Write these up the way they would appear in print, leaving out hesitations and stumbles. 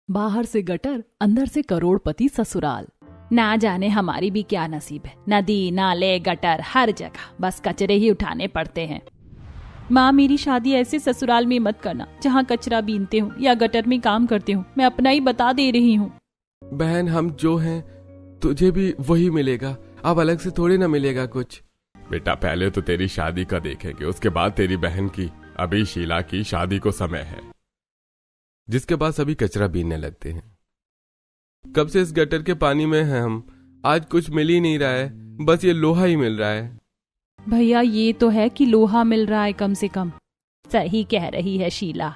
बाहर से गटर, अंदर से करोड़पति ससुराल। ना जाने हमारी भी क्या नसीब है। नदी, नाले, गटर, हर जगह बस कचरे ही उठाने पड़ते हैं। माँ, मेरी शादी ऐसे ससुराल में मत करना जहाँ कचरा बीनते हो या गटर में काम करते हो। मैं अपना ही बता दे रही हूँ। बहन, हम जो हैं तुझे भी वही मिलेगा, अब अलग से थोड़ी ना मिलेगा कुछ। बेटा, पहले तो तेरी शादी का देखेंगे, उसके बाद तेरी बहन की। अभी शीला की शादी को समय है। जिसके बाद सभी कचरा बीनने लगते हैं। कब से इस गटर के पानी में हैं हम, आज कुछ मिल ही नहीं रहा है, बस ये लोहा ही मिल रहा है। भैया, ये तो है कि लोहा मिल रहा है कम से कम। सही कह रही है शीला।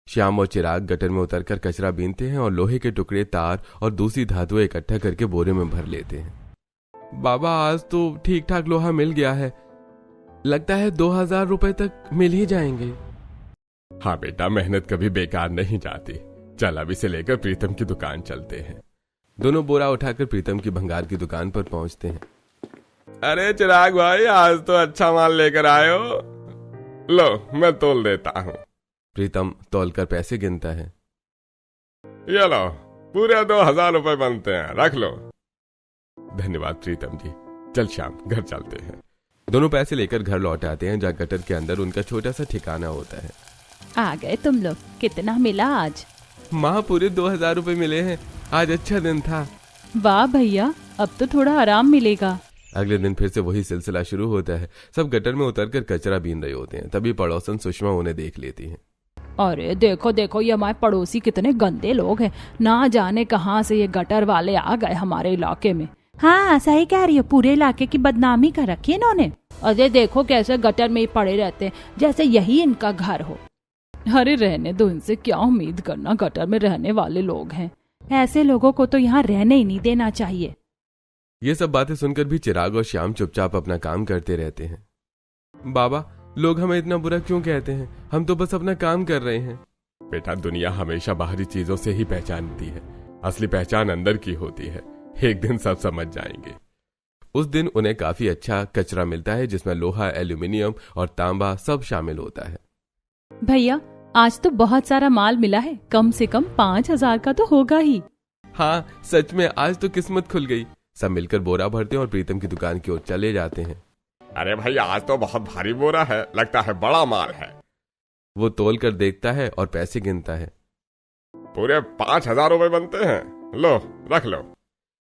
श्याम और चिराग गटर में उतरकर कचरा बीनते हैं और लोहे के टुकड़े, तार और दूसरी धातुएं इकट्ठा करके बोरे में भर लेते हैं। बाबा, आज तो ठीक ठाक लोहा मिल गया है, लगता है 2000 रुपए तक मिल ही जाएंगे। हाँ बेटा, मेहनत कभी बेकार नहीं जाती। चल, अब इसे लेकर प्रीतम की दुकान चलते हैं। दोनों बोरा उठाकर प्रीतम की भंगार की दुकान पर पहुंचते हैं। अरे चिराग भाई, आज तो अच्छा माल लेकर आए हो। लो, मैं तोल देता हूँ। प्रीतम तौलकर पैसे गिनता है। ये लो, पूरे 2000 रुपए बनते हैं, रख लो। धन्यवाद प्रीतम जी। चल श्याम, घर चलते हैं। दोनों पैसे लेकर घर लौट आते हैं, जहाँ गटर के अंदर उनका छोटा सा ठिकाना होता है। आ गए तुम लोग। कितना मिला आज? माँ, पूरे 2000 रुपए मिले हैं। आज अच्छा दिन था। वाह भैया, अब तो थोड़ा आराम मिलेगा। अगले दिन फिर से वही सिलसिला शुरू होता है। सब गटर में उतरकर कचरा बीन रहे होते हैं। तभी पड़ोसन सुषमा उन्हें देख लेती है। अरे देखो देखो, ये हमारे पड़ोसी कितने गंदे लोग हैं। ना जाने कहाँ से ये गटर वाले आ गए हमारे इलाके में। हाँ, सही कह रही हो, पूरे इलाके की बदनामी कर रखी है इन्होंने। अरे देखो कैसे गटर में ही पड़े रहते हैं, जैसे यही इनका घर हो। अरे रहने दो, इनसे क्या उम्मीद करना, गटर में रहने वाले लोग हैं। ऐसे लोगों को तो यहाँ रहने ही नहीं देना चाहिए। ये सब बातें सुनकर भी चिराग और श्याम चुपचाप अपना काम करते रहते हैं। बाबा, लोग हमें इतना बुरा क्यों कहते हैं? हम तो बस अपना काम कर रहे हैं। बेटा, दुनिया हमेशा बाहरी चीजों से ही पहचानती है, असली पहचान अंदर की होती है। एक दिन सब समझ जाएंगे। उस दिन उन्हें काफी अच्छा कचरा मिलता है, जिसमें लोहा, एल्यूमिनियम और तांबा सब शामिल होता है। भैया, आज तो बहुत सारा माल मिला है, कम से कम 5000 का तो होगा ही। हाँ, सच में आज तो किस्मत खुल गई। सब मिलकर बोरा भरते हैं और प्रीतम की दुकान की ओर चले जाते हैं। अरे भाई, आज तो बहुत भारी बोरा है, लगता है बड़ा माल है। वो तोल कर देखता है और पैसे गिनता है। पूरे 5000 रुपए बनते हैं, लो रख लो।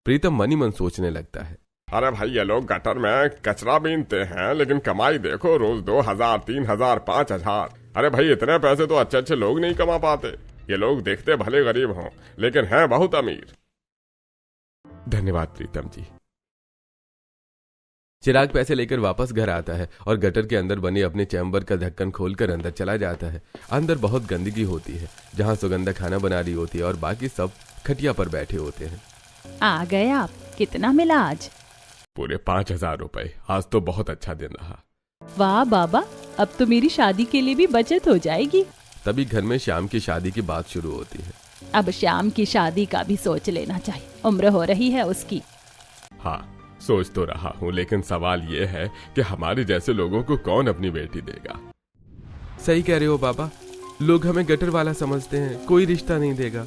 प्रीतम मनी मन सोचने लगता है। अरे भाई, ये लोग गटर में कचरा बीनते हैं, लेकिन कमाई देखो, रोज 2000, 3000, 5000। अरे भाई, इतने पैसे तो अच्छे अच्छे लोग नहीं कमा पाते। ये लोग देखते भले गरीब हों, लेकिन हैं बहुत अमीर। धन्यवाद प्रीतम जी। चिराग पैसे लेकर वापस घर आता है और गटर के अंदर बने अपने चैम्बर का ढक्कन खोलकर अंदर चला जाता है। अंदर बहुत गंदगी होती है, जहाँ सुगंधा खाना बना रही होती है और बाकी सब खटिया पर बैठे होते हैं। आ गए आप। कितना मिला आज? पूरे 5000 रुपए। आज तो बहुत अच्छा दिन रहा। वाह बाबा, अब तो मेरी शादी के लिए भी बचत हो जाएगी। तभी घर में श्याम की शादी की बात शुरू होती है। अब श्याम की शादी का भी सोच लेना चाहिए, उम्र हो रही है उसकी। हाँ, सोच तो रहा हूँ, लेकिन सवाल ये है कि हमारे जैसे लोगों को कौन अपनी बेटी देगा। सही कह रहे हो बाबा, लोग हमें गटर वाला समझते हैं, कोई रिश्ता नहीं देगा।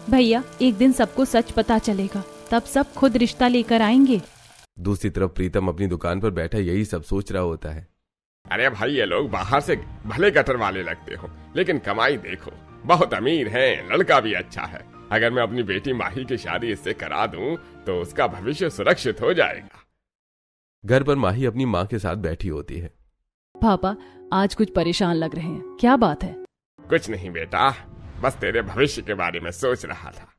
भैया, एक दिन सबको सच पता चलेगा, तब सब खुद रिश्ता लेकर आएंगे। दूसरी तरफ प्रीतम अपनी दुकान पर बैठा यही सब सोच रहा होता है। अरे भाई, ये लोग बाहर से भले गटर वाले लगते हो, लेकिन कमाई देखो, बहुत अमीर हैं, लड़का भी अच्छा है। अगर मैं अपनी बेटी माही की शादी इससे करा दूं, तो उसका भविष्य सुरक्षित हो जाएगा। घर पर माही अपनी माँ के साथ बैठी होती है। पापा, आज कुछ परेशान लग रहे हैं, क्या बात है? कुछ नहीं बेटा, बस तेरे भविष्य के बारे में सोच रहा था।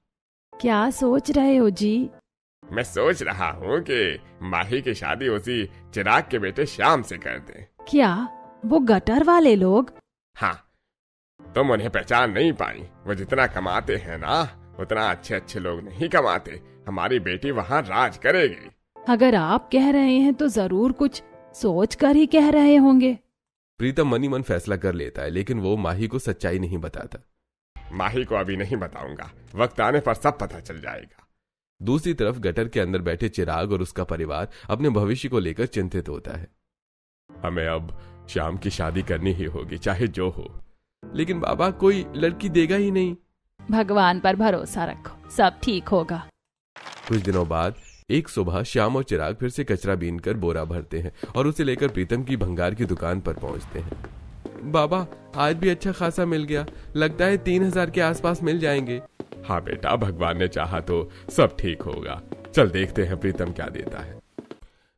क्या सोच रहे हो जी? मैं सोच रहा हूँ कि माही की शादी उसी चिराग के बेटे श्याम से कर दें। क्या वो गटर वाले लोग? हाँ, तुम उन्हें पहचान नहीं पाई। वो जितना कमाते हैं ना, उतना अच्छे अच्छे लोग नहीं कमाते। हमारी बेटी वहाँ राज करेगी। अगर आप कह रहे हैं तो जरूर कुछ सोच कर ही कह रहे होंगे। प्रीतम मनी मन फैसला कर लेता है, लेकिन वो माही को सच्चाई नहीं बताता। माही को अभी नहीं बताऊंगा, वक्त आने पर सब पता चल जाएगा। दूसरी तरफ गटर के अंदर बैठे चिराग और उसका परिवार अपने भविष्य को लेकर चिंतित होता है। हमें अब श्याम की शादी करनी ही होगी, चाहे जो हो। लेकिन बाबा, कोई लड़की देगा ही नहीं। भगवान पर भरोसा रखो, सब ठीक होगा। कुछ दिनों बाद एक सुबह श्याम और चिराग फिर से कचरा बीनकर बोरा भरते हैं और उसे लेकर प्रीतम की भंगार की दुकान पर पहुंचते हैं। बाबा, आज भी अच्छा खासा मिल गया, लगता है 3,000 के आसपास मिल जाएंगे। हाँ बेटा, भगवान ने चाहा तो सब ठीक होगा। चल देखते हैं प्रीतम क्या देता है।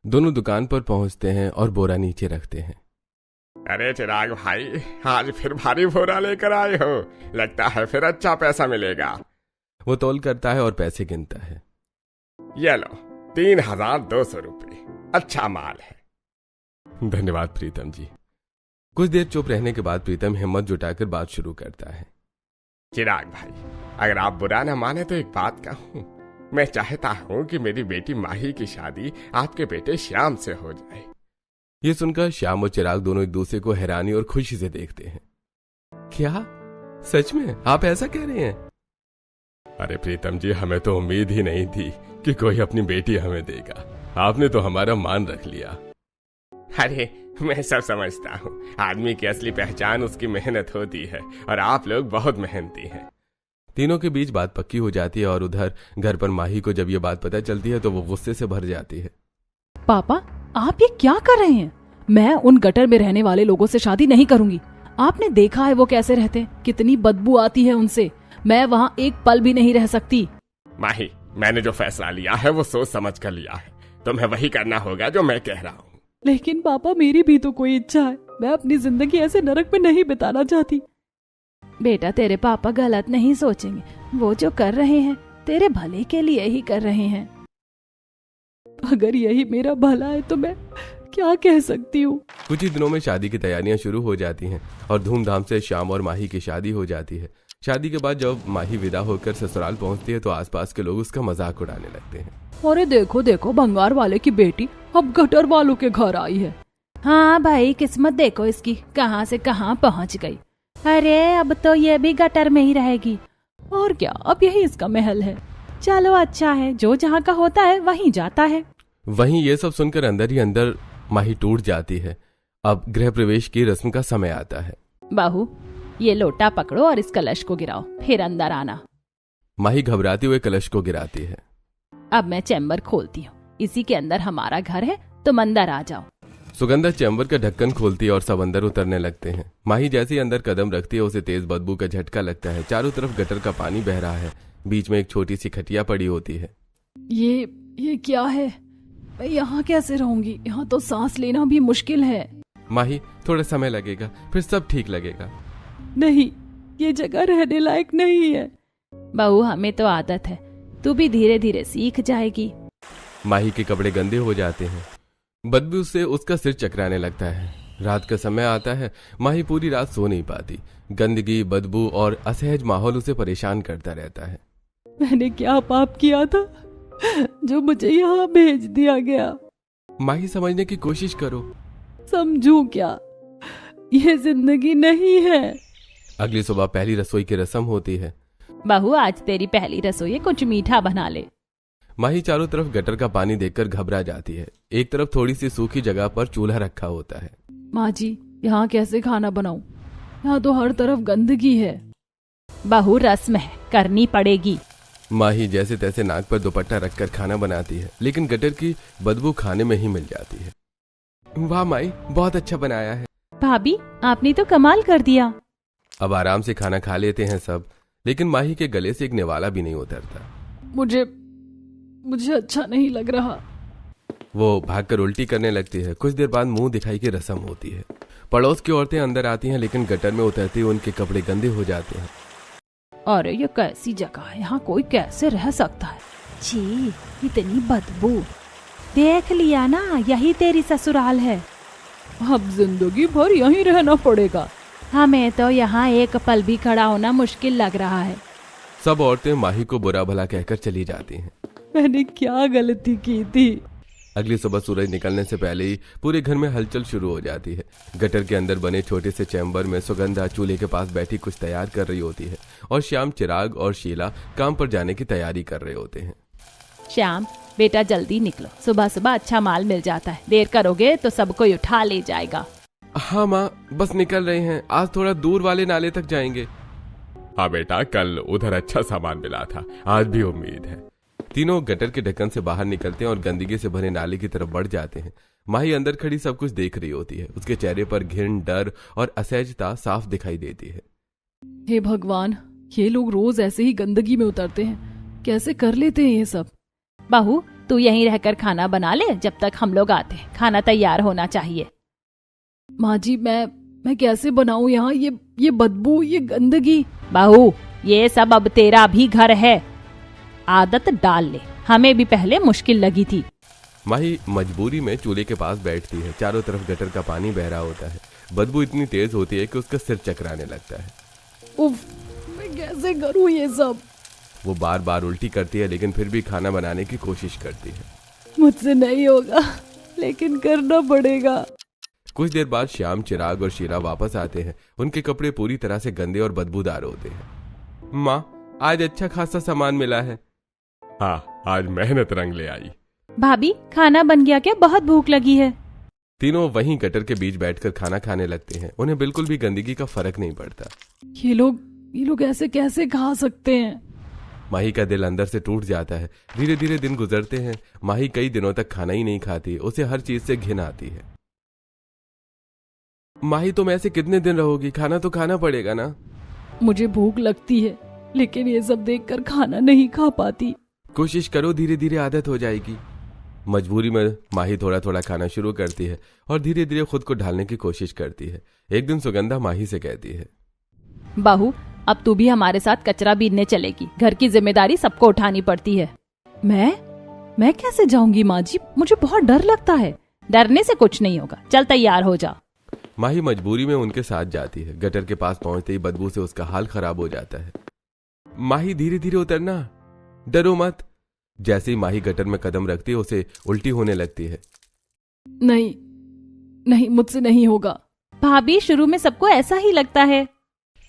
दोनों दुकान पर पहुंचते हैं और बोरा नीचे रखते हैं। अरे चिराग भाई, आज फिर भारी बोरा लेकर आए हो, लगता है फिर अच्छा पैसा मिलेगा। वो तौल करता है और पैसे गिनता है। ये लो 3,200 रुपये, अच्छा माल है। धन्यवाद प्रीतम जी। कुछ देर चुप रहने के बाद प्रीतम हिम्मत जुटाकर बात शुरू करता है। चिराग भाई, अगर आप बुरा न माने तो एक बात कहूँ। मैं चाहता हूँ कि मेरी बेटी माही की शादी आपके बेटे श्याम से हो जाए। ये सुनकर श्याम और चिराग दोनों एक दूसरे को हैरानी और खुशी से देखते हैं। क्या सच में आप ऐसा कह रहे हैं? अरे प्रीतम जी, हमें तो उम्मीद ही नहीं थी कि कोई अपनी बेटी हमें देगा। आपने तो हमारा मान रख लिया। अरे मैं सब समझता हूँ, आदमी की असली पहचान उसकी मेहनत होती है और आप लोग बहुत मेहनती हैं। तीनों के बीच बात पक्की हो जाती है और उधर घर पर माही को जब ये बात पता चलती है तो वो गुस्से से भर जाती है। पापा, आप ये क्या कर रहे हैं? मैं उन गटर में रहने वाले लोगों से शादी नहीं करूंगी। आपने देखा है वो कैसे रहते हैं, कितनी बदबू आती है उनसे। मैं वहाँ एक पल भी नहीं रह सकती। माही, मैंने जो फैसला लिया है वो सोच समझ कर लिया है। तुम्हें वही करना होगा जो मैं कह रहा हूँ। लेकिन पापा, मेरी भी तो कोई इच्छा है। मैं अपनी जिंदगी ऐसे नरक में नहीं बिताना चाहती। बेटा, तेरे पापा गलत नहीं सोचेंगे। वो जो कर रहे हैं तेरे भले के लिए ही कर रहे हैं। अगर यही मेरा भला है तो मैं क्या कह सकती हूँ। कुछ ही दिनों में शादी की तैयारियां शुरू हो जाती हैं और धूमधाम से श्याम और माही की शादी हो जाती है। शादी के बाद जब माही विदा होकर ससुराल पहुंचती है तो आसपास के लोग उसका मजाक उड़ाने लगते हैं। अरे देखो देखो, भंगार वाले की बेटी अब गटर वालों के घर आई है। हाँ भाई, किस्मत देखो इसकी कहाँ से कहाँ पहुँच गई। अरे अब तो ये भी गटर में ही रहेगी। और क्या, अब यही इसका महल है। चलो अच्छा है, जो जहाँ का होता है वहीं जाता है। वहीं ये सब सुनकर अंदर ही अंदर माही टूट जाती है। अब गृह प्रवेश की रस्म का समय आता है। बहू, ये लोटा पकड़ो और इस कलश को गिराओ, फिर अंदर आना। माही घबराते हुए कलश को गिराती है। अब मैं चैम्बर खोलती हूँ, इसी के अंदर हमारा घर है, तुम अंदर आ जाओ। सुगंधा चैम्बर का ढक्कन खोलती है और सब अंदर उतरने लगते हैं। माही जैसे ही अंदर कदम रखती है उसे तेज बदबू का झटका लगता है। चारों तरफ गटर का पानी बह रहा है, बीच में एक छोटी सी खटिया पड़ी होती है। ये क्या है? मैं यहाँ कैसे रहूंगी? यहाँ तो सांस लेना भी मुश्किल है। माही, थोड़ा समय लगेगा, फिर सब ठीक लगेगा। नहीं, ये जगह रहने लायक नहीं है। बहू, हमें तो आदत है, तू भी धीरे धीरे सीख जाएगी। माही के कपड़े गंदे हो जाते हैं। बदबू से उसका सिर चकराने लगता है। रात का समय आता है। माही पूरी रात सो नहीं पाती। गंदगी, बदबू और असहज माहौल उसे परेशान करता रहता है। मैंने क्या पाप किया था जो मुझे यहाँ भेज दिया गया? माही, समझने की कोशिश करो। समझूं क्या? ये जिंदगी नहीं है। अगली सुबह पहली रसोई की रस्म होती है। बहू, आज तेरी पहली रसोई है, कुछ मीठा बना ले। माही चारों तरफ गटर का पानी देखकर घबरा जाती है। एक तरफ थोड़ी सी सूखी जगह पर चूल्हा रखा होता है। माँ जी, यहाँ कैसे खाना बनाऊं? यहाँ तो हर तरफ गंदगी है। बहू, रस्म है, करनी पड़ेगी। माही जैसे तैसे नाक पर दुपट्टा रखकर खाना बनाती है, लेकिन गटर की बदबू खाने में ही मिल जाती है। वाह माही, बहुत अच्छा बनाया है। भाभी, आपने तो कमाल कर दिया। अब आराम से खाना खा लेते हैं सब, लेकिन माही के गले से एक निवाला भी नहीं उतरता। मुझे अच्छा नहीं लग रहा। वो भागकर उल्टी करने लगती है। कुछ देर बाद मुंह दिखाई की रस्म होती है। पड़ोस की औरतें अंदर आती हैं, लेकिन गटर में उतरते हुए उनके कपड़े गंदे हो जाते हैं। अरे ये कैसी जगह है, यहाँ कोई कैसे रह सकता है? छी, इतनी बदबू। देख लिया ना, यही तेरी ससुराल है। अब जिंदगी भर यहीं रहना पड़ेगा। हमें तो यहाँ एक पल भी खड़ा होना मुश्किल लग रहा है। सब औरतें माही को बुरा भला कहकर चली जाती हैं। मैंने क्या गलती की थी? अगली सुबह सूरज निकलने से पहले ही पूरे घर में हलचल शुरू हो जाती है। गटर के अंदर बने छोटे से चैम्बर में सुगंधा चूल्हे के पास बैठी कुछ तैयार कर रही होती है और श्याम, चिराग और शीला काम पर जाने की तैयारी कर रहे होते हैं। श्याम बेटा, जल्दी निकलो, सुबह सुबह अच्छा माल मिल जाता है। देर करोगे तो सब कोई उठा ले जाएगा। हाँ माँ, बस निकल रहे हैं। आज थोड़ा दूर वाले नाले तक जाएंगे। हाँ बेटा, कल उधर अच्छा सामान मिला था, आज भी उम्मीद है। तीनों गटर के ढक्कन से बाहर निकलते हैं और गंदगी से भरे नाले की तरफ बढ़ जाते हैं। माही अंदर खड़ी सब कुछ देख रही होती है। उसके चेहरे पर घिन, डर और असहजता साफ दिखाई देती है। हे भगवान, ये लोग रोज ऐसे ही गंदगी में उतरते हैं, कैसे कर लेते हैं ये सब। बहू, तू यहीं रहकर खाना बना ले, जब तक हम लोग आते हैं। खाना तैयार होना चाहिए। माँ जी, मैं कैसे बनाऊं यहाँ, ये बदबू, ये गंदगी। बहू, ये सब अब तेरा भी घर है, आदत डाल ले। हमें भी पहले मुश्किल लगी थी। माही मजबूरी में चूल्हे के पास बैठती है। चारों तरफ गटर का पानी बह रहा होता है। बदबू इतनी तेज होती है कि उसका सिर चकराने लगता है। उफ, मैं कैसे करूं ये सब। वो बार बार उल्टी करती है, लेकिन फिर भी खाना बनाने की कोशिश करती है। मुझसे नहीं होगा, लेकिन करना पड़ेगा। कुछ देर बाद श्याम, चिराग और शीला वापस आते हैं। उनके कपड़े पूरी तरह से गंदे और बदबूदार होते हैं। माँ, आज अच्छा खासा सामान मिला है। हाँ, आज मेहनत रंग ले आई। भाभी, खाना बन गया क्या? बहुत भूख लगी है। तीनों वहीं गटर के बीच बैठकर खाना खाने लगते हैं। उन्हें बिल्कुल भी गंदगी का फर्क नहीं पड़ता। ये लोग ऐसे कैसे खा सकते हैं? माही का दिल अंदर से टूट जाता है। धीरे धीरे दिन गुजरते हैं। माही कई दिनों तक खाना ही नहीं खाती। उसे हर चीज से घिन आती है। माही, तुम ऐसे कितने दिन रहोगी? खाना तो खाना पड़ेगा ना। मुझे भूख लगती है, लेकिन ये सब देखकर खाना नहीं खा पाती। कोशिश करो, धीरे धीरे आदत हो जाएगी। मजबूरी में माही थोड़ा थोड़ा खाना शुरू करती है और धीरे धीरे खुद को ढालने की कोशिश करती है। एक दिन सुगंधा माही से कहती है, बहू, अब तू भी हमारे साथ कचरा बीनने चलेगी। घर की जिम्मेदारी सबको उठानी पड़ती है। मैं कैसे जाऊंगी माँ जी? मुझे बहुत डर लगता है। डरने से कुछ नहीं होगा, चल तैयार हो जा। माही मजबूरी में उनके साथ जाती है। गटर के पास पहुंचते ही बदबू से उसका हाल खराब हो जाता है। माही, धीरे धीरे उतरना, डरो मत। जैसे ही माही गटर में कदम रखती है, उसे उल्टी होने लगती है। नहीं, मुझसे नहीं होगा। भाभी, शुरू में सबको ऐसा ही लगता है।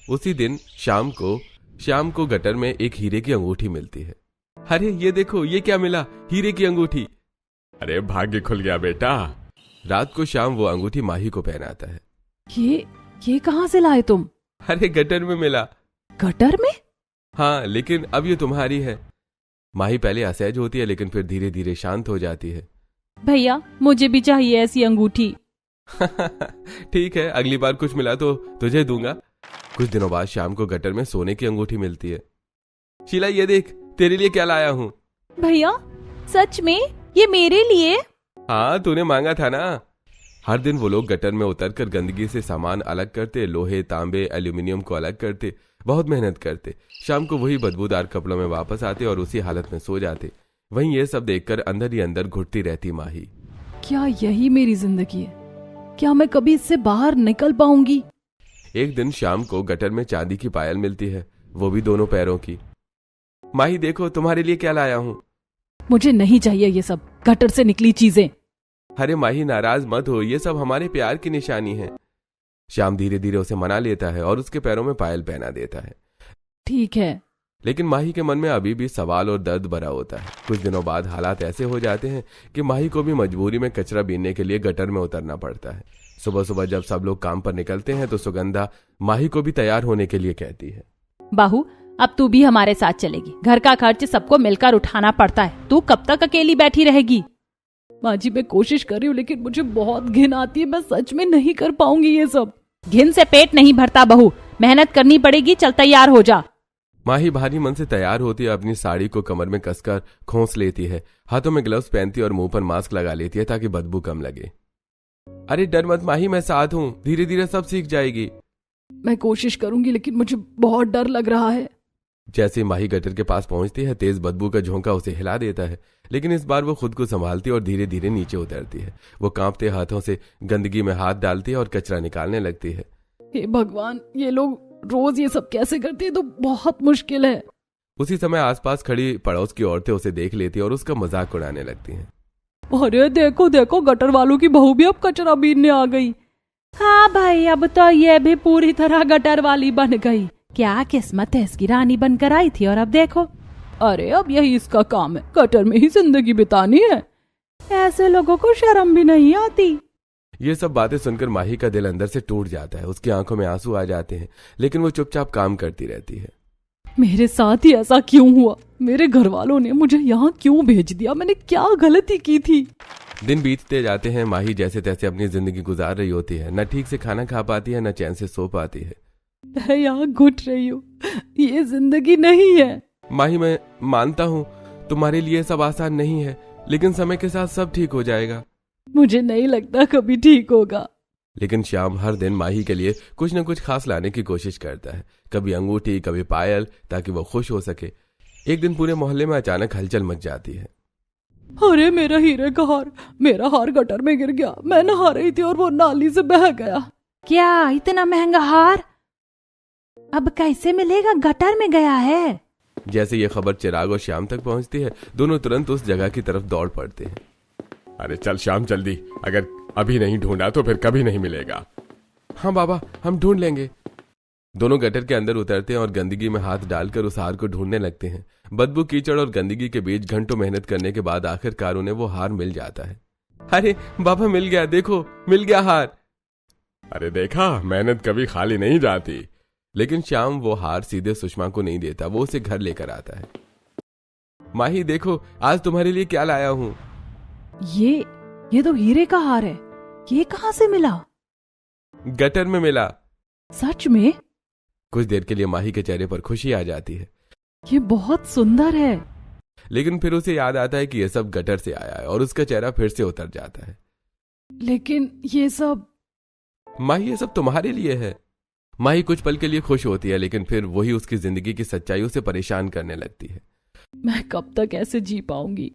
उसी दिन शाम को गटर में एक हीरे की अंगूठी मिलती है। अरे ये देखो, ये क्या मिला? हीरे की अंगूठी। अरे भाग्य खुल गया बेटा। रात को शाम वो अंगूठी माही को पहनाता है। ये कहाँ से लाए तुम? अरे गटर में मिला। गटर में? हाँ, लेकिन अब ये तुम्हारी है। माही पहले असहज होती है, लेकिन फिर धीरे धीरे शांत हो जाती है। भैया, मुझे भी चाहिए ऐसी अंगूठी। ठीक है, अगली बार कुछ मिला तो तुझे दूंगा। कुछ दिनों बाद शाम को गटर में सोने की अंगूठी मिलती है। शीला, ये देख, तेरे लिए क्या लाया हूँ। भैया, सच में? ये मेरे लिए? हाँ, तूने मांगा था ना। हर दिन वो लोग गटर में उतरकर गंदगी से सामान अलग करते, लोहे, तांबे, एल्यूमिनियम को अलग करते, बहुत मेहनत करते। शाम को वही बदबूदार कपड़ों में वापस आते और उसी हालत में सो जाते। वहीं ये सब देखकर अंदर ही अंदर घुटती रहती माही। क्या यही मेरी जिंदगी है? क्या मैं कभी इससे बाहर निकल पाऊंगी? एक दिन शाम को गटर में चांदी की पायल मिलती है, वो भी दोनों पैरों की। माही, देखो, तुम्हारे लिए क्या लाया हूँ। मुझे नहीं चाहिए ये सब गटर से निकली चीजें। अरे माही, नाराज मत हो, ये सब हमारे प्यार की निशानी है। श्याम धीरे धीरे उसे मना लेता है और उसके पैरों में पायल पहना देता है। ठीक है, लेकिन माही के मन में अभी भी सवाल और दर्द भरा होता है। कुछ दिनों बाद हालात ऐसे हो जाते हैं कि माही को भी मजबूरी में कचरा बीनने के लिए गटर में उतरना पड़ता है। सुबह सुबह जब सब लोग काम पर निकलते हैं तो सुगंधा माही को भी तैयार होने के लिए कहती है, बाहू, अब तू भी हमारे साथ चलेगी। घर का खर्च सबको मिलकर उठाना पड़ता है। तू कब तक अकेली बैठी रहेगी? माँ जी, मैं कोशिश कर रही हूँ, लेकिन मुझे बहुत घिन आती है। मैं सच में नहीं कर पाऊंगी ये सब। घिन से पेट नहीं भरता बहू, मेहनत करनी पड़ेगी। चल तैयार हो जा। माही भारी मन से तैयार होती है। अपनी साड़ी को कमर में कसकर खोंस लेती है, हाथों में ग्लव्स पहनती है और मुंह पर मास्क लगा लेती है ताकि बदबू कम लगे। अरे डर मत माही, मैं साथ हूँ, धीरे धीरे सब सीख जाएगी। मैं कोशिश करूंगी, लेकिन मुझे बहुत डर लग रहा है। जैसे माही गटर के पास पहुंचती है, तेज बदबू का झोंका उसे हिला देता है, लेकिन इस बार वो खुद को संभालती है और धीरे धीरे नीचे उतरती है। वो कांपते हाथों से गंदगी में हाथ डालती है और कचरा निकालने लगती है। हे भगवान, ये लोग रोज ये सब कैसे करते हैं? तो बहुत मुश्किल है। उसी समय आसपास खड़ी पड़ोस की औरतें उसे देख लेती और उसका मजाक उड़ाने लगती हैं। अरे देखो देखो, गटर वालों की बहू भी अब कचरा बीनने आ गई। हाँ भाई, अब तो ये भी पूरी तरह गटर वाली बन गई। क्या किस्मत है, इसकी रानी बनकर आई थी और अब देखो। अरे अब यही इसका काम है, गटर में ही जिंदगी बितानी है। ऐसे लोगों को शर्म भी नहीं आती। ये सब बातें सुनकर माही का दिल अंदर से टूट जाता है। उसकी आंखों में आंसू आ जाते हैं, लेकिन वो चुपचाप काम करती रहती है। मेरे साथ ही ऐसा क्यों हुआ? मेरे घर वालों ने मुझे यहाँ क्यों भेज दिया? मैंने क्या गलती की थी? दिन बीतते जाते हैं। माही जैसे तैसे अपनी जिंदगी गुजार रही होती है। न ठीक से खाना खा पाती है, न चैन से सो पाती है। मैं यहाँ घुट रही हूँ, ये जिंदगी नहीं है। माही, मैं मानता हूँ तुम्हारे लिए सब आसान नहीं है, लेकिन समय के साथ सब ठीक हो जाएगा। मुझे नहीं लगता कभी ठीक होगा। लेकिन श्याम हर दिन माही के लिए कुछ न कुछ खास लाने की कोशिश करता है। कभी अंगूठी, कभी पायल, ताकि वो खुश हो सके। एक दिन पूरे मोहल्ले में अचानक हलचल मच जाती है। अरे मेरा हीरे का हार, मेरा हार गटर में गिर गया। मैं नहा रही थी और वो नाली से बह गया। क्या इतना महंगा हार अब कैसे मिलेगा? गटर में गया है। जैसे ये खबर चिराग और श्याम तक पहुंचती है, दोनों तुरंत उस जगह की तरफ दौड़ पड़ते हैं। अरे चल श्याम जल्दी, अगर अभी नहीं ढूंढा तो फिर कभी नहीं मिलेगा। हाँ बाबा, हम ढूंढ लेंगे। दोनों गटर के अंदर उतरते हैं और गंदगी में हाथ डालकर उस हार को ढूंढने लगते हैं। बदबू, कीचड़ और गंदगी के बीच घंटों मेहनत करने के बाद आखिरकार उन्हें वो हार मिल जाता है। अरे बाबा, मिल गया, देखो मिल गया हार। अरे देखा, मेहनत कभी खाली नहीं जाती। लेकिन श्याम वो हार सीधे सुषमा को नहीं देता, वो उसे घर लेकर आता है। माही देखो, आज तुम्हारे लिए क्या लाया हूँ। ये तो हीरे का हार है। ये कहाँ से मिला? गटर में मिला। सच में? कुछ देर के लिए माही के चेहरे पर खुशी आ जाती है। ये बहुत सुंदर है। लेकिन फिर उसे याद आता है कि यह सब गटर से आया है और उसका चेहरा फिर से उतर जाता है। लेकिन ये सब? माही, ये सब तुम्हारे लिए है। माही कुछ पल के लिए खुश होती है, लेकिन फिर वही उसकी जिंदगी की सच्चाई उसे परेशान करने लगती है। मैं कब तक ऐसे जी पाऊंगी?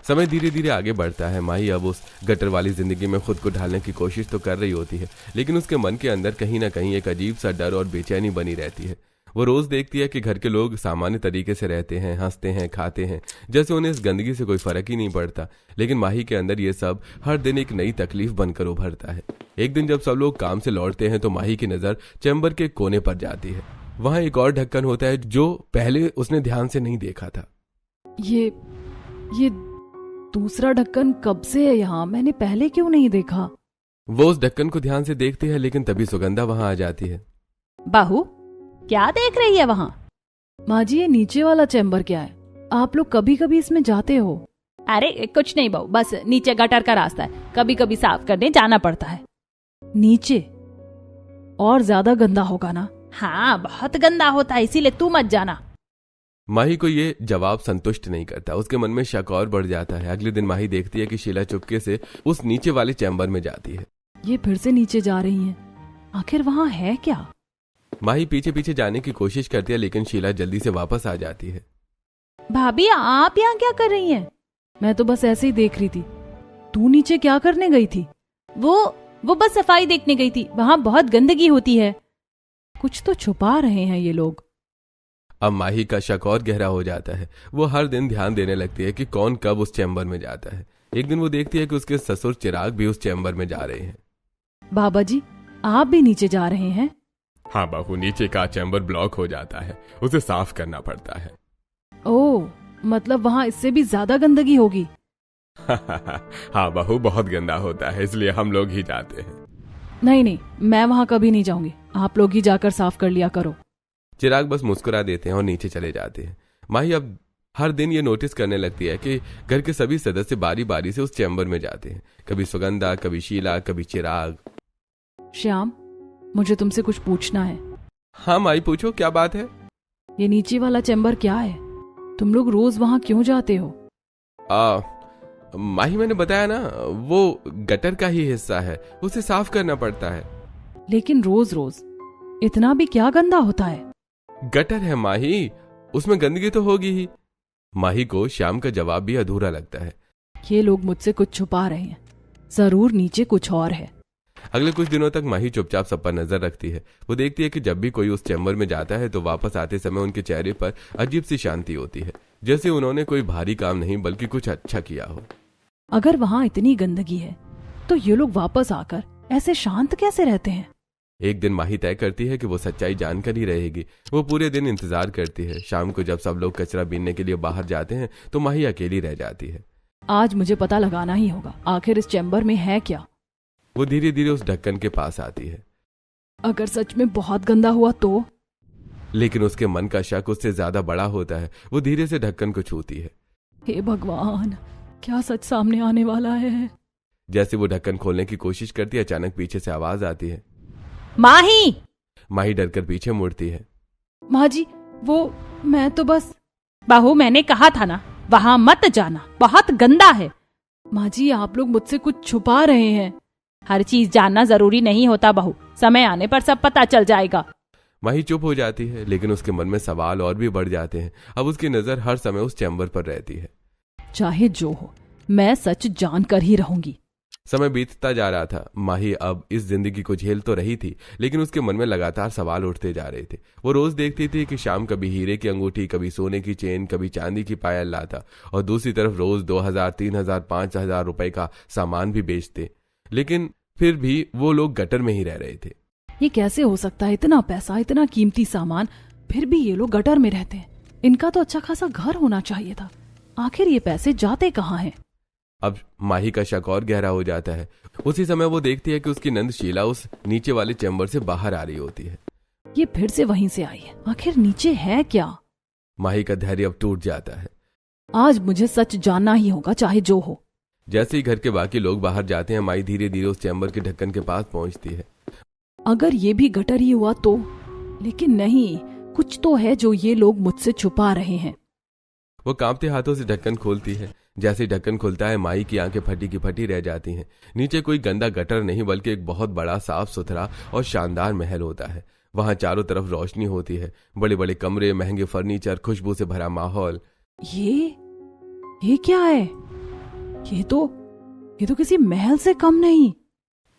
समय धीरे धीरे आगे बढ़ता है। माही अब उस गटर वाली जिंदगी में खुद को ढालने की कोशिश तो कर रही होती है, लेकिन उसके मन के अंदर कहीं ना कहीं एक अजीब सा डर और बेचैनी बनी रहती है। वो रोज देखती है कि घर के लोग सामान्य तरीके से रहते हैं, हंसते हैं, खाते हैं, जैसे उन्हें इस गंदगी से कोई फर्क ही नहीं पड़ता। लेकिन माही के अंदर ये सब हर दिन एक नई तकलीफ बनकर उभरता है। एक दिन जब सब लोग काम से लौटते हैं तो माही की नजर चैम्बर के कोने पर जाती है। वहां एक और ढक्कन होता है जो पहले उसने ध्यान से नहीं देखा था। ये दूसरा ढक्कन कब से है यहाँ? मैंने पहले क्यों नहीं देखा? वो उस ढक्कन को ध्यान से देखती है, लेकिन तभी सुगंधा वहां आ जाती है। बाहू, क्या देख रही है वहाँ? माँ जी, ये नीचे वाला चैम्बर क्या है? आप लोग कभी कभी इसमें जाते हो? अरे कुछ नहीं बहू, बस नीचे गटर का रास्ता है, कभी कभी साफ करने जाना पड़ता है। नीचे और ज्यादा गंदा होगा ना? हाँ, बहुत गंदा होता है, इसीलिए तू मत जाना। माही को ये जवाब संतुष्ट नहीं करता। उसके मन में शक और बढ़ जाता है। अगले दिन माही देखती है कि शीला चुपके से उस नीचे वाले चैम्बर में जाती है। ये फिर से नीचे जा रही हैं। आखिर वहाँ है क्या? माही पीछे पीछे जाने की कोशिश करती है, लेकिन शीला जल्दी से वापस आ जाती है। भाभी, आप यहाँ क्या कर रही हैं? मैं तो बस ऐसे ही देख रही थी। तू नीचे क्या करने गई थी? वो बस सफाई देखने गई थी, वहाँ बहुत गंदगी होती है। कुछ तो छुपा रहे हैं ये लोग। अब माही का शक और गहरा हो जाता है। वो हर दिन ध्यान देने लगती है कि कौन कब उस चैम्बर में जाता है। एक दिन वो देखती है कि उसके ससुर चिराग भी उस चैम्बर में जा रहे हैं। बाबा जी, आप भी नीचे जा रहे हैं? हाँ बहू, नीचे का चैम्बर ब्लॉक हो जाता है, उसे साफ करना पड़ता है। ओह, मतलब वहाँ इससे भी ज्यादा गंदगी होगी। हाँ बहू, बहुत गंदा होता है, इसलिए हम लोग ही जाते हैं। नहीं, मैं वहाँ कभी नहीं जाऊंगी। आप लोग ही जाकर साफ कर लिया करो। चिराग बस मुस्कुरा देते हैं और नीचे चले जाते हैं। माही अब हर दिन ये नोटिस करने लगती है कि घर के सभी सदस्य बारी बारी से उस चैम्बर में जाते हैं। कभी सुगंधा, कभी शीला, कभी चिराग। श्याम, मुझे तुमसे कुछ पूछना है। हाँ माही, पूछो, क्या बात है? ये नीचे वाला चैम्बर क्या है? तुम लोग रोज वहाँ क्यों जाते हो? माही, मैंने बताया ना, वो गटर का ही हिस्सा है, उसे साफ करना पड़ता है। लेकिन रोज रोज इतना भी क्या गंदा होता है? गटर है माही, उसमें गंदगी तो होगी ही। माही को श्याम का जवाब भी अधूरा लगता है। ये लोग मुझसे कुछ छुपा रहे हैं, जरूर नीचे कुछ और है। अगले कुछ दिनों तक माही चुपचाप सब पर नजर रखती है। वो देखती है कि जब भी कोई उस चैम्बर में जाता है तो वापस आते समय उनके चेहरे पर अजीब सी शांति होती है, जैसे उन्होंने कोई भारी काम नहीं बल्कि कुछ अच्छा किया हो। अगर वहाँ इतनी गंदगी है तो ये लोग वापस आकर ऐसे शांत कैसे रहते हैं? एक दिन माही तय करती है कि वो सच्चाई जानकर ही रहेगी। वो पूरे दिन इंतजार करती है। शाम को जब सब लोग कचरा बीनने के लिए बाहर जाते हैं तो माही अकेली रह जाती है। आज मुझे पता लगाना ही होगा, आखिर इस चैम्बर में है क्या। वो धीरे धीरे उस ढक्कन के पास आती है। अगर सच में बहुत गंदा हुआ तो? लेकिन उसके मन का शक उससे ज्यादा बड़ा होता है। वो धीरे से ढक्कन को छूती है। हे भगवान, क्या सच सामने आने वाला है? जैसे वो ढक्कन खोलने की कोशिश करती है, अचानक पीछे से आवाज आती है। माही! माही डरकर पीछे मुड़ती है। माँ जी, वो मैं तो बस। बहू, मैंने कहा था ना वहां मत जाना, बहुत गंदा है। माँ जी, आप लोग मुझसे कुछ छुपा रहे हैं। हर चीज जानना जरूरी नहीं होता बहू, समय आने पर सब पता चल जाएगा। माही चुप हो जाती है, लेकिन उसके मन में सवाल और भी बढ़ जाते हैं। अब उसकी नजर हर समय उस चैम्बर पर रहती है। चाहे जो हो, मैं सच जानकर ही रहूंगी। समय बीतता जा रहा था। माही अब इस जिंदगी को झेल तो रही थी, लेकिन उसके मन में लगातार सवाल उठते जा रहे थे। वो रोज देखती थी कि शाम कभी हीरे की अंगूठी, कभी सोने की चेन, कभी चांदी की पायल लाता, और दूसरी तरफ रोज 2000, 3000, 5000 रुपए का सामान भी बेचते। लेकिन फिर भी वो लोग गटर में ही रह रहे थे। ये कैसे हो सकता है? इतना पैसा, इतना कीमती सामान, फिर भी ये लोग गटर में रहते हैं। इनका तो अच्छा खासा घर होना चाहिए था। आखिर ये पैसे जाते कहाँ हैं? अब माही का शक और गहरा हो जाता है। उसी समय वो देखती है कि उसकी नंद शीला उस नीचे वाले चैम्बर से बाहर आ रही होती है। ये फिर से वहीं से आई है। आखिर नीचे है क्या? माही का धैर्य अब टूट जाता है। आज मुझे सच जानना ही होगा, चाहे जो हो। जैसे ही घर के बाकी लोग बाहर जाते हैं, माही धीरे धीरे उस चैम्बर के ढक्कन के पास पहुंचती है। अगर ये भी गटर ही हुआ तो? लेकिन नहीं, कुछ तो है जो ये लोग मुझसे छुपा रहे हैं। वो कांपते हाथों से ढक्कन खोलती है। जैसे ढक्कन खुलता है, माही की आंखें फटी की फटी रह जाती हैं। नीचे कोई गंदा गटर नहीं, बल्कि एक बहुत बड़ा, साफ सुथरा और शानदार महल होता है। वहां चारों तरफ रोशनी होती है, बड़े बड़े कमरे, महंगे फर्नीचर, खुशबू से भरा माहौल। ये क्या है? ये तो किसी महल से कम नहीं।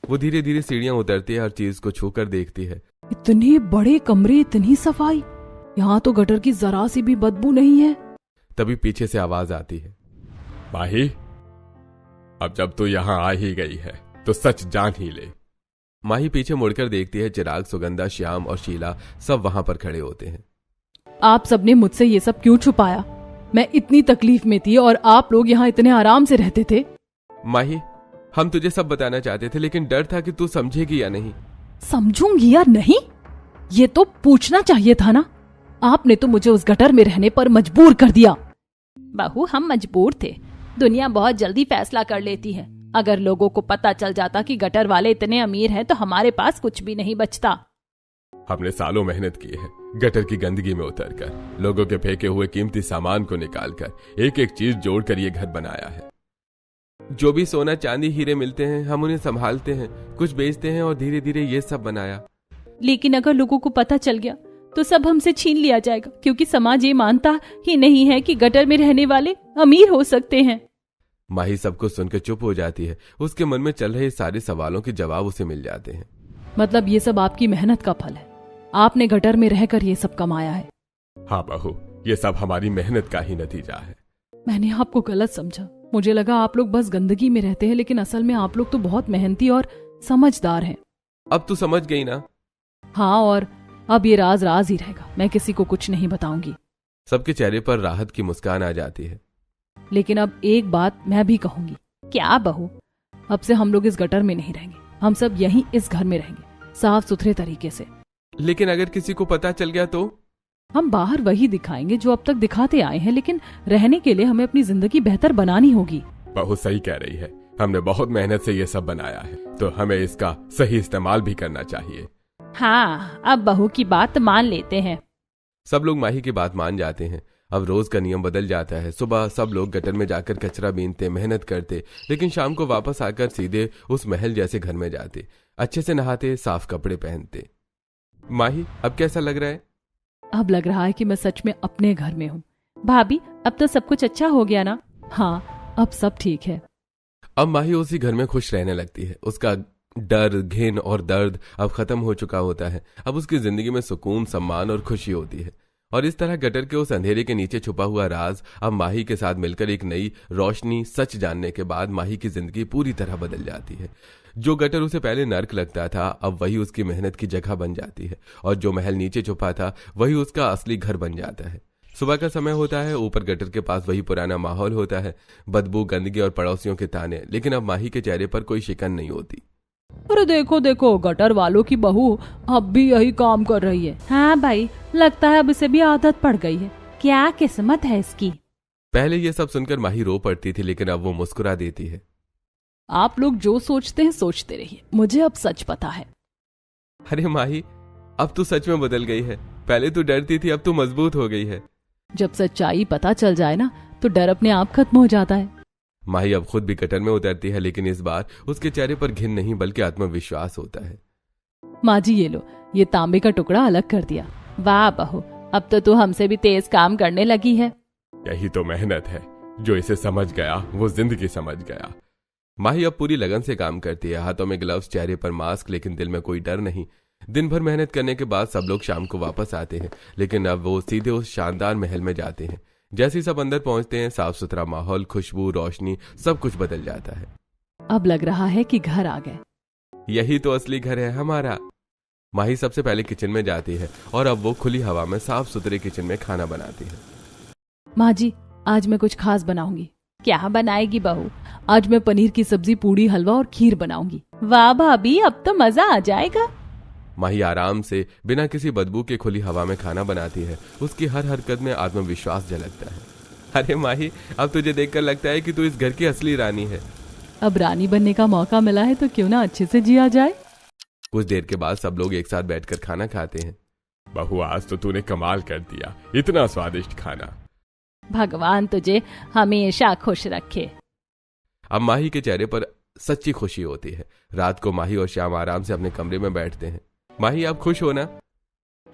वो धीरे धीरे सीढ़ियां उतरती है, हर चीज को छूकर देखती है। इतने बड़े कमरे, इतनी सफाई, यहाँ तो गटर की जरा सी भी बदबू नहीं है। तभी पीछे से आवाज आती है। माही, अब जब तू यहाँ आ ही गई है तो सच जान ही ले। माही पीछे मुड़कर देखती है। चिराग, सुगंधा, श्याम और शीला सब वहां पर खड़े होते हैं। आप सबने मुझसे ये सब क्यों छुपाया? मैं इतनी तकलीफ में थी और आप लोग यहाँ इतने आराम से रहते थे। माही, हम तुझे सब बताना चाहते थे, लेकिन डर था कि तू समझेगी या नहीं। समझूंगी या नहीं, ये तो पूछना चाहिए था ना। आपने तो मुझे उस गटर में रहने पर मजबूर कर दिया। बहू, हम मजबूर थे। दुनिया बहुत जल्दी फैसला कर लेती है। अगर लोगों को पता चल जाता कि गटर वाले इतने अमीर हैं, तो हमारे पास कुछ भी नहीं बचता। हमने सालों मेहनत की है, गटर की गंदगी में उतरकर, लोगों के फेंके हुए कीमती सामान को निकालकर, एक एक चीज जोड़कर ये घर बनाया है। जो भी सोना, चांदी, हीरे मिलते हैं, हम उन्हें संभालते हैं, कुछ बेचते हैं और धीरे धीरे ये सब बनाया। लेकिन अगर लोगों को पता चल गया तो सब हमसे छीन लिया जाएगा, क्योंकि समाज ये मानता ही नहीं है कि गटर में रहने वाले अमीर हो सकते हैं। माही सबको सुनकर चुप हो जाती है। उसके मन में चल रहे सारे सवालों के जवाब उसे मिल जाते हैं। मतलब ये सब आपकी मेहनत का फल है? आपने गटर में रहकर ये सब कमाया है? हाँ बहू, ये सब हमारी मेहनत का ही नतीजा है। मैंने आपको गलत समझा। मुझे लगा आप लोग बस गंदगी में रहते हैं, लेकिन असल में आप लोग तो बहुत मेहनती और समझदार हैं। अब तू समझ गई ना? हाँ, और अब ये राज राज ही रहेगा। मैं किसी को कुछ नहीं बताऊंगी। सबके चेहरे पर राहत की मुस्कान आ जाती है। लेकिन अब एक बात मैं भी कहूंगी। क्या बहू? अब से हम लोग इस गटर में नहीं रहेंगे। हम सब यहीं इस घर में रहेंगे, साफ सुथरे तरीके से। लेकिन अगर किसी को पता चल गया तो? हम बाहर वही दिखाएंगे जो अब तक दिखाते आए हैं, लेकिन रहने के लिए हमें अपनी जिंदगी बेहतर बनानी होगी। बहुत सही कह रही है। हमने बहुत मेहनत से ये सब बनाया है, तो हमें इसका सही इस्तेमाल भी करना चाहिए। हाँ, अब बहू की बात मान लेते हैं। सब लोग माही की बात मान जाते हैं। अब रोज का नियम बदल जाता है। सुबह सब लोग गटर में जाकर कचरा बीनते, मेहनत करते, लेकिन शाम को वापस आकर सीधे उस महल जैसे घर में जाते, अच्छे से नहाते, साफ कपड़े पहनते। माही, अब कैसा लग रहा है? अब लग रहा है कि मैं सच में अपने घर में हूँ। भाभी, अब तो सब कुछ अच्छा हो गया ना? हाँ, अब सब ठीक है। अब माही उसी घर में खुश रहने लगती है। उसका डर, घिन और दर्द अब खत्म हो चुका होता है। अब उसकी जिंदगी में सुकून, सम्मान और खुशी होती है। और इस तरह गटर के उस अंधेरे के नीचे छुपा हुआ राज अब माही के साथ मिलकर एक नई रोशनी, सच जानने के बाद माही की जिंदगी पूरी तरह बदल जाती है। जो गटर उसे पहले नर्क लगता था, अब वही उसकी मेहनत की जगह बन जाती है, और जो महल नीचे छुपा था वही उसका असली घर बन जाता है। सुबह का समय होता है। ऊपर गटर के पास वही पुराना माहौल होता है, बदबू, गंदगी और पड़ोसियों के ताने। लेकिन अब माही के चेहरे पर कोई शिकन नहीं होती। अरे देखो देखो, गटर वालों की बहू अब भी यही काम कर रही है। हाँ भाई, लगता है अब इसे भी आदत पड़ गई है। क्या किस्मत है इसकी। पहले ये सब सुनकर माही रो पड़ती थी, लेकिन अब वो मुस्कुरा देती है। आप लोग जो सोचते हैं सोचते रहिए, मुझे अब सच पता है। अरे माही, अब तू सच में बदल गई है। पहले तू डरती थी, अब तू मजबूत हो गई है। जब सच्चाई पता चल जाए ना, तो डर अपने आप खत्म हो जाता है। माही अब खुद भी गटर में उतरती है, लेकिन इस बार उसके चेहरे पर घिन नहीं बल्कि आत्मविश्वास होता है। माँ जी ये लो, ये तांबे का टुकड़ा अलग कर दिया। वाह बहू, अब तो तू हमसे भी तेज काम करने लगी है। यही तो मेहनत है, जो इसे समझ गया वो जिंदगी समझ गया। माही अब पूरी लगन से काम करती है, हाथों में ग्लव्स, चेहरे पर मास्क, लेकिन दिल में कोई डर नहीं। दिन भर मेहनत करने के बाद सब लोग शाम को वापस आते हैं, लेकिन अब वो सीधे उस शानदार महल में जाते हैं। जैसे ही सब अंदर पहुंचते हैं, साफ सुथरा माहौल, खुशबू, रोशनी, सब कुछ बदल जाता है। अब लग रहा है कि घर आ गए। यही तो असली घर है हमारा। माही सबसे पहले किचन में जाती है और अब वो खुली हवा में साफ सुथरे किचन में खाना बनाती है। माँ जी, आज मैं कुछ खास बनाऊंगी। क्या बनाएगी बहू? आज मैं पनीर की सब्जी, पूड़ी, हलवा और खीर बनाऊंगी। वाह भाभी, अब तो मजा आ जाएगा। माही आराम से बिना किसी बदबू के खुली हवा में खाना बनाती है। उसकी हर हरकत में आत्मविश्वास झलकता है। अरे माही, अब तुझे देखकर लगता है कि तू इस घर की असली रानी है। अब रानी बनने का मौका मिला है तो क्यों ना अच्छे से जिया जाए। कुछ देर के बाद सब लोग एक साथ बैठकर खाना खाते हैं। बहू, आज तो तूने कमाल कर दिया, इतना स्वादिष्ट खाना। भगवान तुझे हमेशा खुश रखे। अब माही के चेहरे पर सच्ची खुशी होती है। रात को माही और श्याम आराम से अपने कमरे में बैठते हैं। माही, आप खुश हो ना?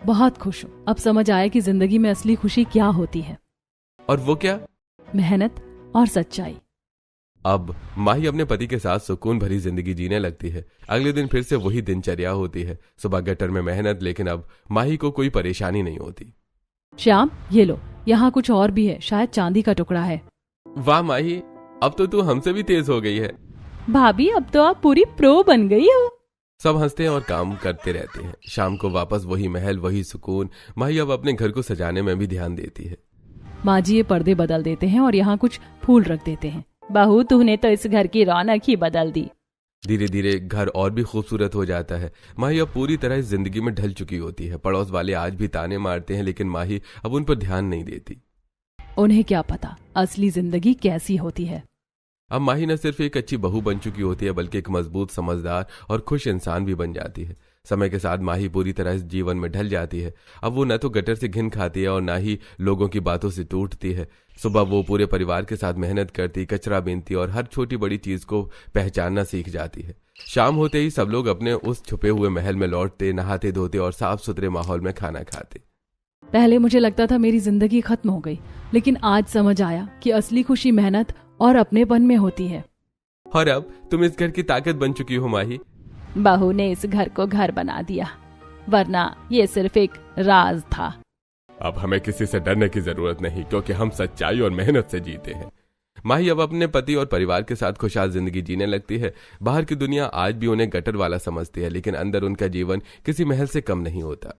बहुत खुश हूँ। अब समझ आया कि जिंदगी में असली खुशी क्या होती है। और वो क्या? मेहनत और सच्चाई। अब माही अपने पति के साथ सुकून भरी जिंदगी जीने लगती है। अगले दिन फिर से वही दिनचर्या होती है। सुबह गटर में मेहनत, लेकिन अब माही को कोई परेशानी नहीं होती। श्याम ये लो, यहाँ कुछ और भी है, शायद चांदी का टुकड़ा है। वाह माही, अब तो तू हमसे भी तेज हो गई है। भाभी, अब तो आप पूरी प्रो बन गई हो। सब हंसते हैं और काम करते रहते हैं। शाम को वापस वही महल, वही सुकून। माही अब अपने घर को सजाने में भी ध्यान देती है। माँ जी ये पर्दे बदल देते हैं और यहाँ कुछ फूल रख देते हैं। बहू, तूने तो इस घर की रौनक ही बदल दी। धीरे धीरे घर और भी खूबसूरत हो जाता है। माही अब पूरी तरह इस जिंदगी में ढल चुकी होती है। पड़ोस वाले आज भी ताने मारते हैं, लेकिन माही अब उन पर ध्यान नहीं देती। उन्हें क्या पता असली जिंदगी कैसी होती है। अब माही न सिर्फ एक अच्छी बहू बन चुकी होती है, बल्कि एक मजबूत, समझदार और खुश इंसान भी बन जाती है। समय के साथ माही पूरी तरह इस जीवन में ढल जाती है। अब वो न तो गटर से घिन खाती है और न ही लोगों की बातों से टूटती है। सुबह वो पूरे परिवार के साथ मेहनत करती, कचरा बीनती और हर छोटी बड़ी चीज को पहचानना सीख जाती है। शाम होते ही सब लोग अपने उस छुपे हुए महल में लौटते, नहाते धोते और साफ सुथरे माहौल में खाना खाते। पहले मुझे लगता था मेरी जिंदगी खत्म हो गई, लेकिन आज समझ आया कि असली खुशी मेहनत और अपनेपन में होती है। और अब तुम इस घर की ताकत बन चुकी हो माही। बहू ने इस घर को घर बना दिया, वरना ये सिर्फ एक राज था। अब हमें किसी से डरने की जरूरत नहीं, क्योंकि हम सच्चाई और मेहनत से जीते हैं। माही अब अपने पति और परिवार के साथ खुशहाल जिंदगी जीने लगती है। बाहर की दुनिया आज भी उन्हें गटर वाला समझती है, लेकिन अंदर उनका जीवन किसी महल से कम नहीं होता।